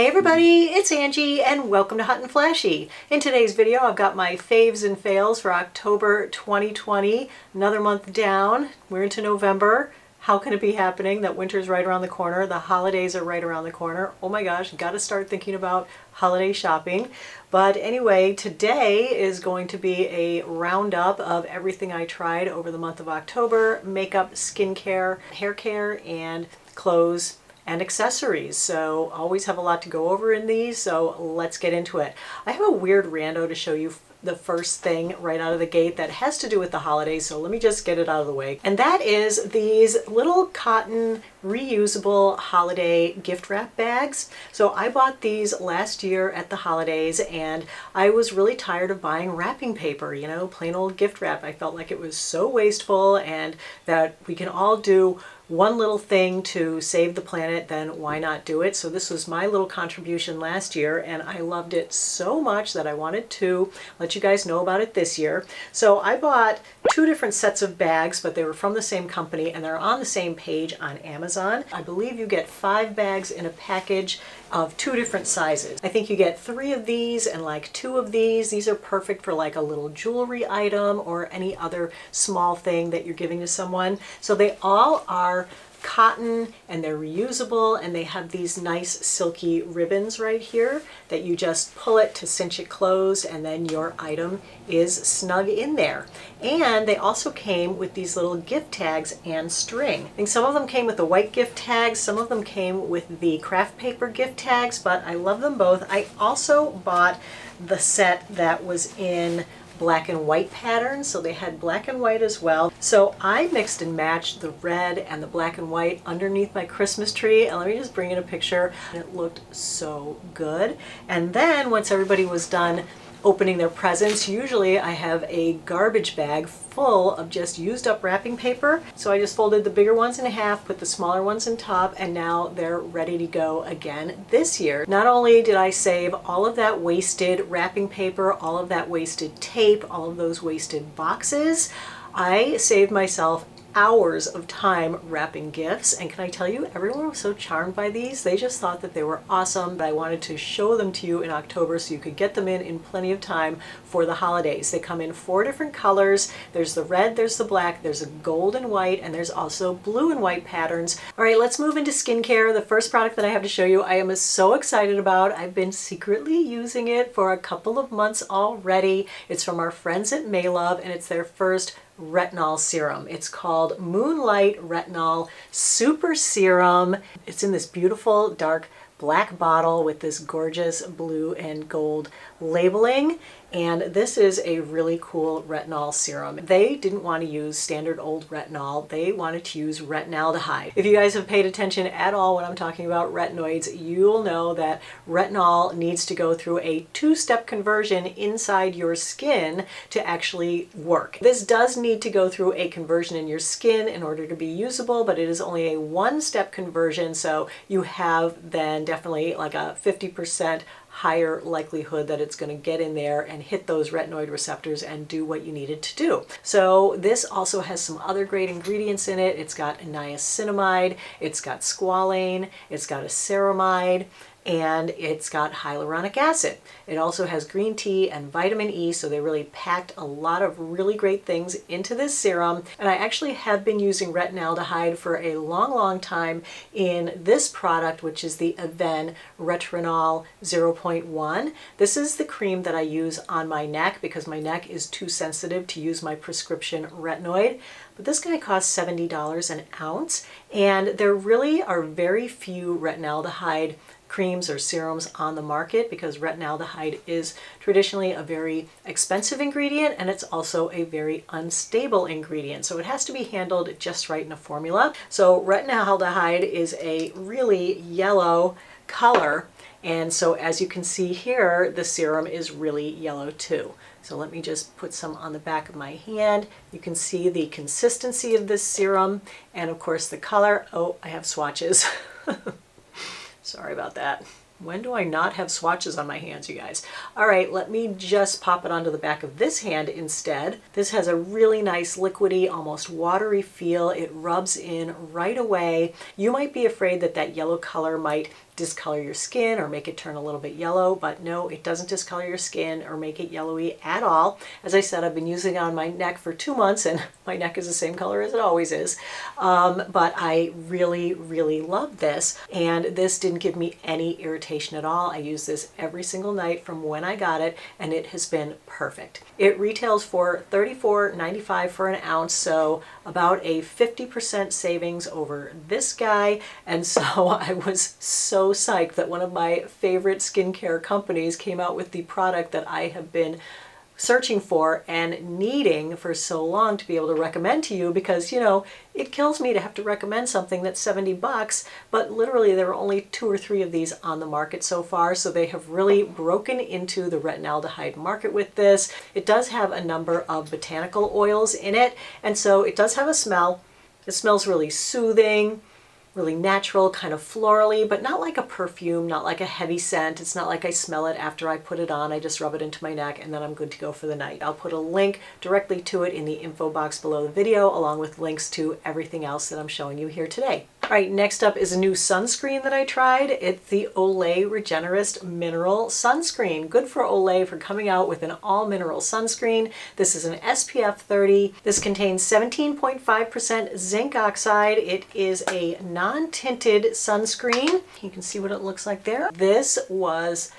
Hey everybody, it's Angie and welcome to Hot and Flashy. In today's video I've got my faves and fails for October 2020. Another month down. We're into November. How can it be happening that winter's right around the corner? The holidays are right around the corner. Oh my gosh, gotta start thinking about holiday shopping. But anyway, today is going to be a roundup of everything I tried over the month of October: makeup, skincare, hair care, and clothes and accessories. So always have a lot to go over in these, so let's get into it. I have a weird rando to show you the first thing right out of the gate that has to do with the holidays, so let me just get it out of the way. And that is these little cotton reusable holiday gift wrap bags. So I bought these last year at the holidays and I was really tired of buying wrapping paper, you know, plain old gift wrap. I felt like it was so wasteful and that we can all do one little thing to save the planet, then why not do it? So this was my little contribution last year and I loved it so much that I wanted to let you guys know about it this year. So I bought two different sets of bags, but they were from the same company and they're on the same page on Amazon. I believe you get 5 bags in a package of 2 different sizes. I think you get 3 of these and like 2 of these. These are perfect for like a little jewelry item or any other small thing that you're giving to someone. So they all are cotton and they're reusable and they have these nice silky ribbons right here that you just pull it to cinch it closed and then your item is snug in there. And they also came with these little gift tags and string. I think some of them came with the white gift tags, some of them came with the craft paper gift tags, but I love them both. I also bought the set that was in black and white patterns, so they had black and white as well. So I mixed and matched the red and the black and white underneath my Christmas tree, and let me just bring in a picture. It looked so good. And then once everybody was done opening their presents, usually I have a garbage bag full of just used up wrapping paper. So I just folded the bigger ones in half, put the smaller ones in top, and now they're ready to go again this year. Not only did I save all of that wasted wrapping paper, all of that wasted tape, all of those wasted boxes, I saved myself hours of time wrapping gifts. And can I tell you, everyone was so charmed by these. They just thought that they were awesome, but I wanted to show them to you in October so you could get them in plenty of time for the holidays. They come in 4 different colors. There's the red, there's the black, there's a gold and white, and there's also blue and white patterns. All right, let's move into skincare. The first product that I have to show you, I am so excited about. I've been secretly using it for a couple of months already. It's from our friends at Maelove, and it's their first retinol serum. It's called Moonlight Retinol Super Serum. It's in this beautiful dark black bottle with this gorgeous blue and gold labeling. And this is a really cool retinol serum. They didn't want to use standard old retinol. They wanted to use retinaldehyde. If you guys have paid attention at all when I'm talking about retinoids, you'll know that retinol needs to go through a 2-step conversion inside your skin to actually work. This does need to go through a conversion in your skin in order to be usable, but it is only a 1-step conversion, so you have then definitely like a 50% higher likelihood that it's going to get in there and hit those retinoid receptors and do what you need it to do. So this also has some other great ingredients in it. It's got niacinamide, it's got squalane, it's got a ceramide, and it's got hyaluronic acid. It also has green tea and vitamin E, so they really packed a lot of really great things into this serum. And I actually have been using retinaldehyde for a long time in this product, which is the Aven Retinol 0.1. This is the cream that I use on my neck because my neck is too sensitive to use my prescription retinoid. But this guy costs $70 an ounce, and there really are very few retinaldehyde creams or serums on the market because retinaldehyde is traditionally a very expensive ingredient and it's also a very unstable ingredient. So it has to be handled just right in a formula. So retinaldehyde is a really yellow color, and so as you can see here, the serum is really yellow too. So let me just put some on the back of my hand. You can see the consistency of this serum and of course the color. Oh, I have swatches. Sorry about that. When do I not have swatches on my hands, you guys? All right, let me just pop it onto the back of this hand instead. This has a really nice liquidy, almost watery feel. It rubs in right away. You might be afraid that that yellow color might discolor your skin or make it turn a little bit yellow, but no, it doesn't discolor your skin or make it yellowy at all. As I said, I've been using it on my neck for 2 months and my neck is the same color as it always is. But I really, really love this, and this didn't give me any irritation at all. I use this every single night from when I got it, and it has been perfect. It retails for $34.95 for an ounce, so about a 50% savings over this guy. And so I was so psyched that one of my favorite skincare companies came out with the product that I have been searching for and needing for so long to be able to recommend to you, because, you know, it kills me to have to recommend something that's 70 bucks, but literally there are only 2 or 3 of these on the market so far, so they have really broken into the retinaldehyde market with this. It does have a number of botanical oils in it, and so it does have a smell. It smells really soothing, really natural, kind of florally, but not like a perfume, not like a heavy scent. It's not like I smell it after I put it on. I just rub it into my neck and then I'm good to go for the night. I'll put a link directly to it in the info box below the video, along with links to everything else that I'm showing you here today. All right, next up is a new sunscreen that I tried. It's the Olay Regenerist Mineral Sunscreen. Good for Olay for coming out with an all-mineral sunscreen. This is an SPF 30. This contains 17.5% zinc oxide. It is a non-tinted sunscreen. You can see what it looks like there. This was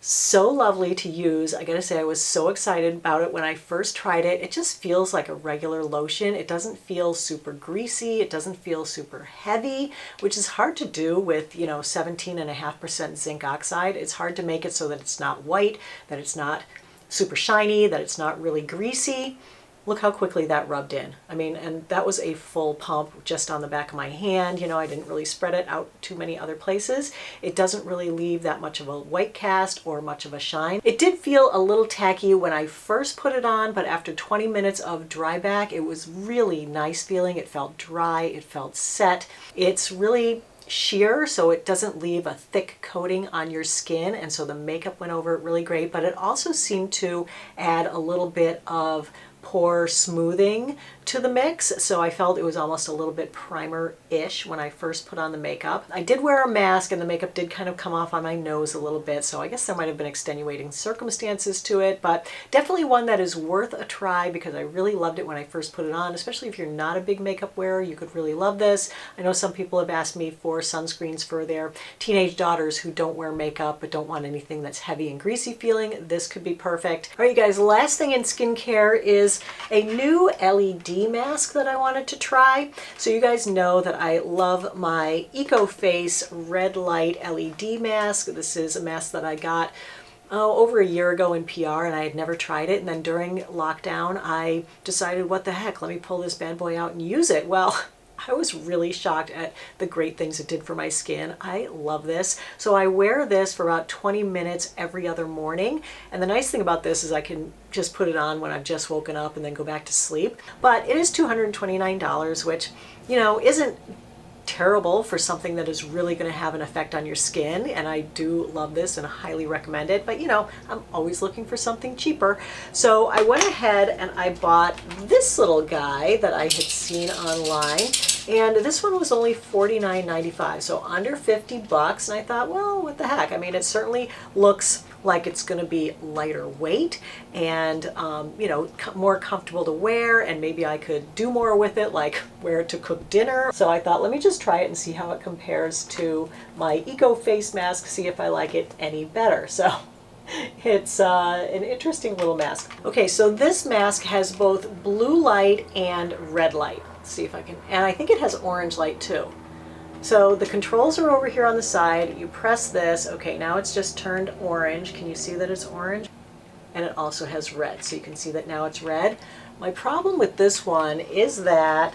so lovely to use. I gotta say, I was so excited about it when I first tried it. It just feels like a regular lotion. It doesn't feel super greasy. It doesn't feel super heavy, which is hard to do with, you know, 17.5% zinc oxide. It's hard to make it so that it's not white, that it's not super shiny, that it's not really greasy. Look how quickly that rubbed in. I mean, and that was a full pump just on the back of my hand. You know, I didn't really spread it out too many other places. It doesn't really leave that much of a white cast or much of a shine. It did feel a little tacky when I first put it on, but after 20 minutes of dry back, it was really nice feeling. It felt dry, it felt set. It's really sheer, so it doesn't leave a thick coating on your skin, and so the makeup went over it really great, but it also seemed to add a little bit of pore smoothing to the mix, so I felt it was almost a little bit primer-ish when I first put on the makeup. I did wear a mask and the makeup did kind of come off on my nose a little bit, so I guess there might have been extenuating circumstances to it, but definitely one that is worth a try because I really loved it when I first put it on, especially if you're not a big makeup wearer. You could really love this. I know some people have asked me for sunscreens for their teenage daughters who don't wear makeup but don't want anything that's heavy and greasy feeling. This could be perfect. All right, you guys, last thing in skincare is a new LED mask that I wanted to try. So you guys know that I love my EcoFace red light LED mask. This is a mask that I got over a year ago in PR, and I had never tried it. And then during lockdown, I decided, what the heck, let me pull this bad boy out and use it. Well, I was really shocked at the great things it did for my skin. I love this. So I wear this for about 20 minutes every other morning. And the nice thing about this is I can just put it on when I've just woken up and then go back to sleep. But it is $229, which, you know, isn't terrible for something that is really going to have an effect on your skin, and I do love this and highly recommend it, but you know, I'm always looking for something cheaper. So I went ahead and I bought this little guy that I had seen online, and this one was only $49.95, so under 50 bucks, and I thought, well, what the heck? I mean, it certainly looks like it's going to be lighter weight and you know, more comfortable to wear, and maybe I could do more with it, like wear it to cook dinner. So I thought, let me just try it and see how it compares to my EcoFace mask, see if I like it any better. So it's an interesting little mask. Okay, so this mask has both blue light and red light. Let's see if I can, and I think it has orange light too. So the controls are over here on the side. You press this. Okay, now it's just turned orange. Can you see that it's orange? And it also has red, so you can see that now it's red. My problem with this one is that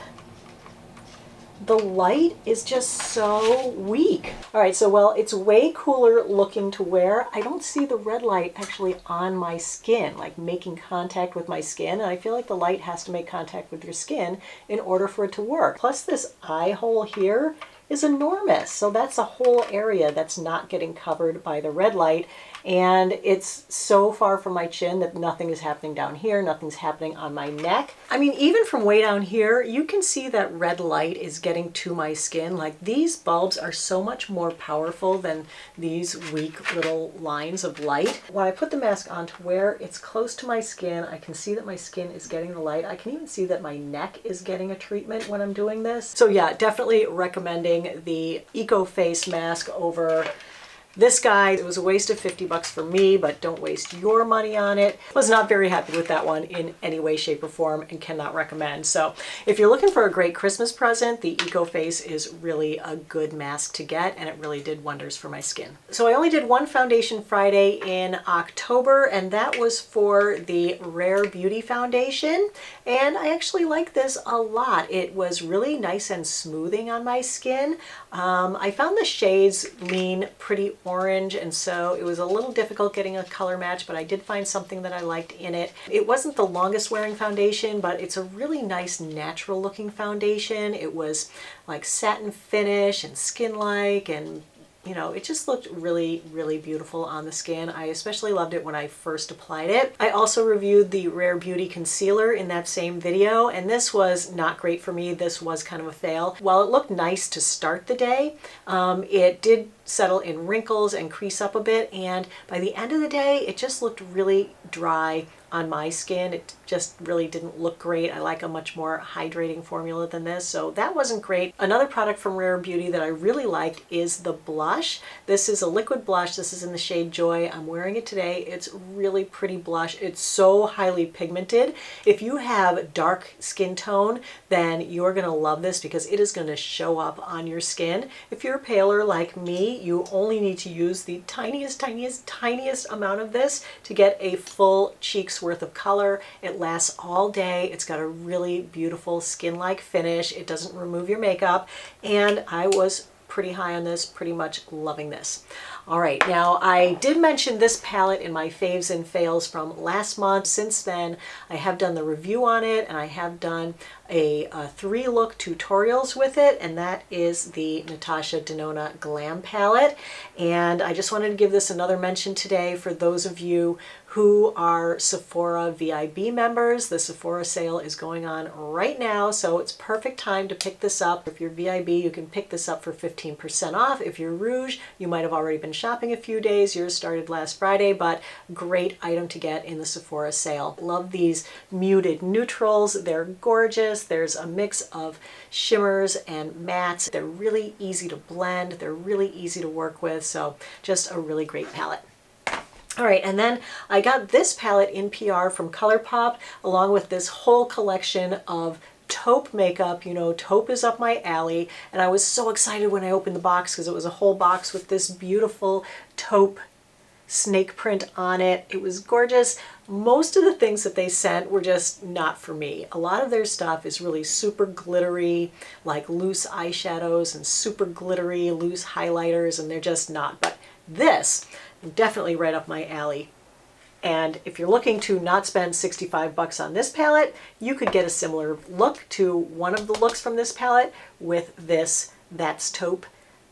the light is just so weak. All right, so well, it's way cooler looking to wear. I don't see the red light actually on my skin, like making contact with my skin. And I feel like the light has to make contact with your skin in order for it to work. Plus this eye hole here is enormous. So that's a whole area that's not getting covered by the red light. And it's so far from my chin that nothing is happening down here, nothing's happening on my neck. I mean, even from way down here, you can see that red light is getting to my skin. Like, these bulbs are so much more powerful than these weak little lines of light. When I put the mask on to where it's close to my skin, I can see that my skin is getting the light. I can even see that my neck is getting a treatment when I'm doing this. So yeah, definitely recommending the Eco Face mask over this guy. It was a waste of 50 bucks for me, but don't waste your money on it. Was not very happy with that one in any way, shape, or form, and cannot recommend. So if you're looking for a great Christmas present, the Eco Face is really a good mask to get, and it really did wonders for my skin. So I only did one Foundation Friday in October, and that was for the Rare Beauty foundation. And I actually like this a lot. It was really nice and smoothing on my skin. I found the shades lean pretty orange, and so it was a little difficult getting a color match, but I did find something that I liked in it. It wasn't the longest wearing foundation, but it's a really nice natural looking foundation. It was like satin finish and skin-like, and you know, it just looked really, really beautiful on the skin. I especially loved it when I first applied it. I also reviewed the Rare Beauty concealer in that same video, and this was not great for me. This was kind of a fail. While it looked nice to start the day, it did settle in wrinkles and crease up a bit, and by the end of the day, it just looked really dry on my skin. It just really didn't look great. I like a much more hydrating formula than this, so that wasn't great. Another product from Rare Beauty that I really liked is the blush. This is a liquid blush. This is in the shade Joy. I'm wearing it today. It's really pretty blush. It's so highly pigmented. If you have dark skin tone, then you're gonna love this because it is gonna show up on your skin. If you're paler like me, you only need to use the tiniest amount of this to get a full cheek's worth of color. It lasts all day. It's got a really beautiful skin-like finish. It doesn't remove your makeup, and I was pretty high on this, pretty much loving this. All right, now I did mention this palette in my faves and fails from last month. Since then, I have done the review on it, and I have done a 3-look tutorials with it, and that is the Natasha Denona Glam palette. And I just wanted to give this another mention today for those of you who are Sephora VIB members. The Sephora sale is going on right now, so it's perfect time to pick this up. If you're VIB, you can pick this up for 15% off. If you're Rouge, you might have already been shopping a few days. Yours started last Friday, but great item to get in the Sephora sale. Love these muted neutrals. They're gorgeous. There's a mix of shimmers and mattes. They're really easy to blend. They're really easy to work with, so just a really great palette. All right, and then I got this palette in PR from ColourPop, along with this whole collection of Taupe makeup. You know, Taupe is up my alley, and I was so excited when I opened the box because it was a whole box with this beautiful Taupe snake print on it. It was gorgeous. Most of the things that they sent were just not for me. A lot of their stuff is really super glittery, like loose eyeshadows and super glittery loose highlighters, and they're just not. But this, definitely right up my alley. And if you're looking to not spend 65 bucks on this palette, you could get a similar look to one of the looks from this palette with this That's Taupe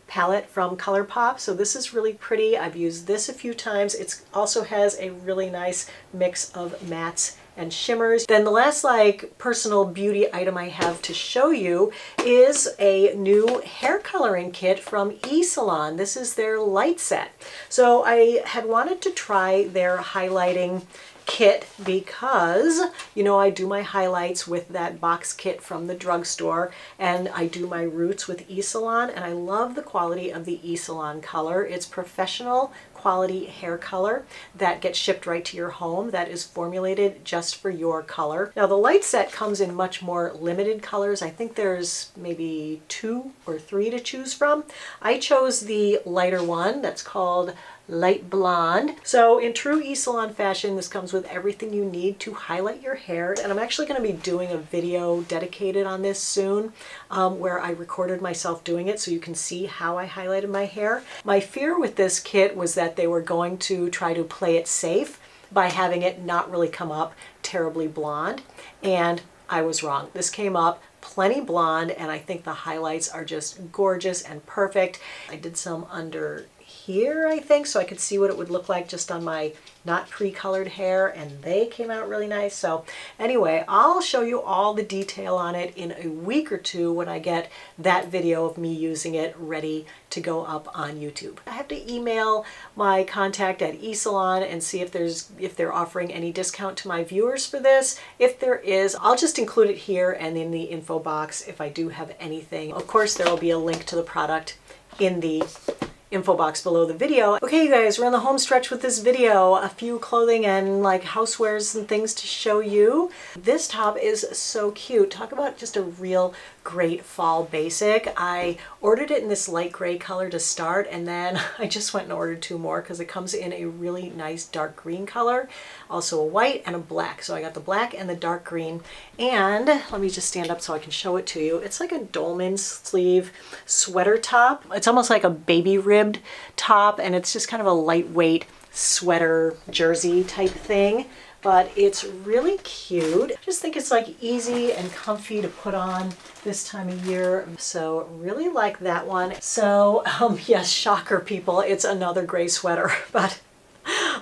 palette from ColourPop. So this is really pretty. I've used this a few times. It also has a really nice mix of mattes and shimmers. Then the last like personal beauty item I have to show you is a new hair coloring kit from eSalon. This is their light set. So I had wanted to try their highlighting kit because, you know, I do my highlights with that box kit from the drugstore, and I do my roots with eSalon, and I love the quality of the eSalon color. It's professional quality hair color that gets shipped right to your home, that is formulated just for your color. Now the light set comes in much more limited colors. I think there's maybe 2 or 3 to choose from. I chose the lighter one that's called Light Blonde. So in true eSalon fashion, this comes with everything you need to highlight your hair. And I'm actually going to be doing a video dedicated on this soon, where I recorded myself doing it so you can see how I highlighted my hair. My fear with this kit was that they were going to try to play it safe by having it not really come up terribly blonde. And I was wrong. This came up plenty blonde, and I think the highlights are just gorgeous and perfect. I did some under here, I think, so I could see what it would look like just on my not pre-colored hair, and they came out really nice. So anyway, I'll show you all the detail on it in a week or two when I get that video of me using it ready to go up on YouTube. I have to email my contact at eSalon and see if they're offering any discount to my viewers for this. If there is, I'll just include it here and in the info box if I do have anything. Of course, there will be a link to the product in the info box below the video. Okay, you guys, we're on the home stretch with this video. A few clothing and like housewares and things to show you. This top is so cute. Talk about just a real great fall basic. I ordered it in this light gray color to start, and then I just went and ordered two more because it comes in a really nice dark green color, also a white and a black. So I got the black and the dark green, and let me just stand up so I can show it to you. It's like a dolman sleeve sweater top. It's almost like a baby ribbed top, and it's just kind of a lightweight sweater jersey type thing. But it's really cute. I just think it's like easy and comfy to put on this time of year. So really like that one. So yes, shocker people, it's another gray sweater, but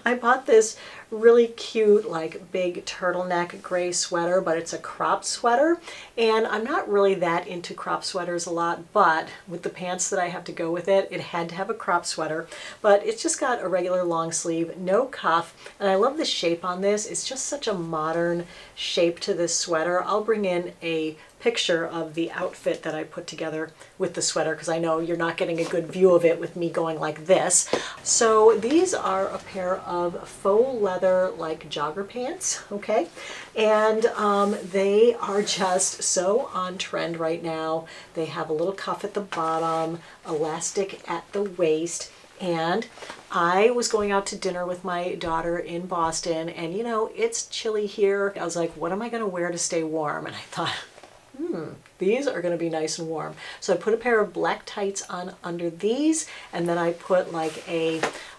I bought this really cute like big turtleneck gray sweater, but it's a crop sweater, and I'm not really that into crop sweaters a lot, but with the pants that I have to go with it, it had to have a crop sweater. But it's just got a regular long sleeve, no cuff, and I love the shape on this. It's just such a modern shape to this sweater. I'll bring in a picture of the outfit that I put together with the sweater because I know you're not getting a good view of it with me going like this. So these are a pair of faux leather like jogger pants, okay? And they are just so on trend right now. They have a little cuff at the bottom, elastic at the waist, and I was going out to dinner with my daughter in Boston, and you know, it's chilly here. I was like, what am I gonna wear to stay warm? And I thought, these are going to be nice and warm. So I put a pair of black tights on under these, and then I put like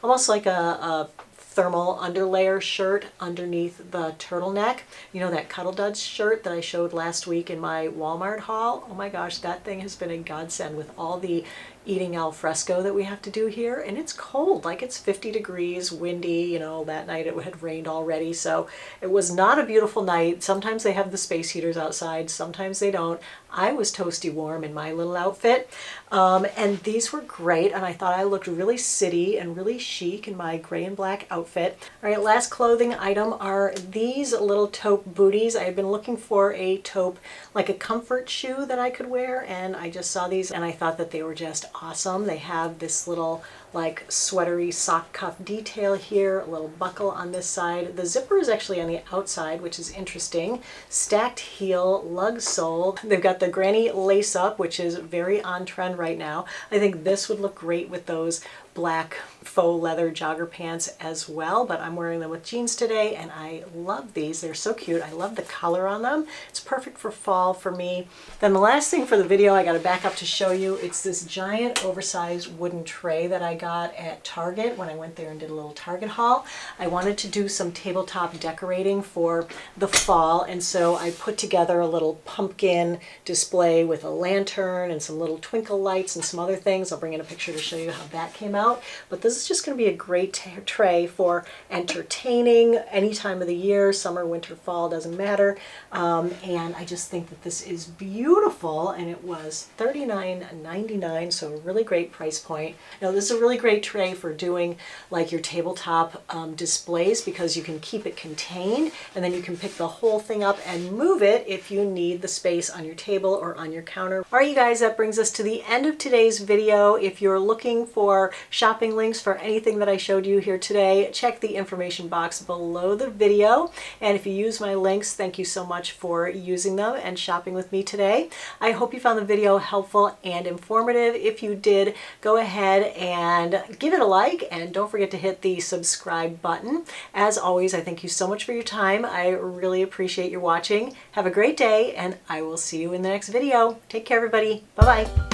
almost like a thermal underlayer shirt underneath the turtleneck. You know, that Cuddle Duds shirt that I showed last week in my Walmart haul? Oh my gosh, that thing has been a godsend with all the eating al fresco that we have to do here, and it's cold, like it's 50 degrees, windy. You know, that night it had rained already, so it was not a beautiful night. Sometimes they have the space heaters outside, sometimes they don't. I was toasty warm in my little outfit, and these were great, and I thought I looked really city and really chic in my gray and black outfit. All right, last clothing item are these little taupe booties. I had been looking for a taupe, like a comfort shoe that I could wear, and I just saw these and I thought that they were just awesome. They have this little like sweatery sock cuff detail here, a little buckle on this side. The zipper is actually on the outside, which is interesting. Stacked heel, lug sole. They've got the granny lace up, which is very on trend right now. I think this would look great with those black faux leather jogger pants as well, but I'm wearing them with jeans today, and I love these. They're so cute. I love the color on them. It's perfect for fall for me. Then the last thing for the video, I got to back up to show you. It's this giant oversized wooden tray that I got at Target when I went there and did a little Target haul. I wanted to do some tabletop decorating for the fall, and so I put together a little pumpkin display with a lantern and some little twinkle lights and some other things. I'll bring in a picture to show you how that came out. But this is just going to be a great tray for entertaining any time of the year, summer, winter, fall, doesn't matter. And I just think that this is beautiful, and it was $39.99, so a really great price point. Now this is a really great tray for doing like your tabletop displays, because you can keep it contained, and then you can pick the whole thing up and move it if you need the space on your table or on your counter. All right, you guys, that brings us to the end of today's video. If you're looking for shopping links for anything that I showed you here today, check the information box below the video. And if you use my links, thank you so much for using them and shopping with me today. I hope you found the video helpful and informative. If you did, go ahead and give it a like, and don't forget to hit the subscribe button. As always, I thank you so much for your time. I really appreciate your watching. Have a great day, and I will see you in the next video. Take care, everybody. Bye-bye.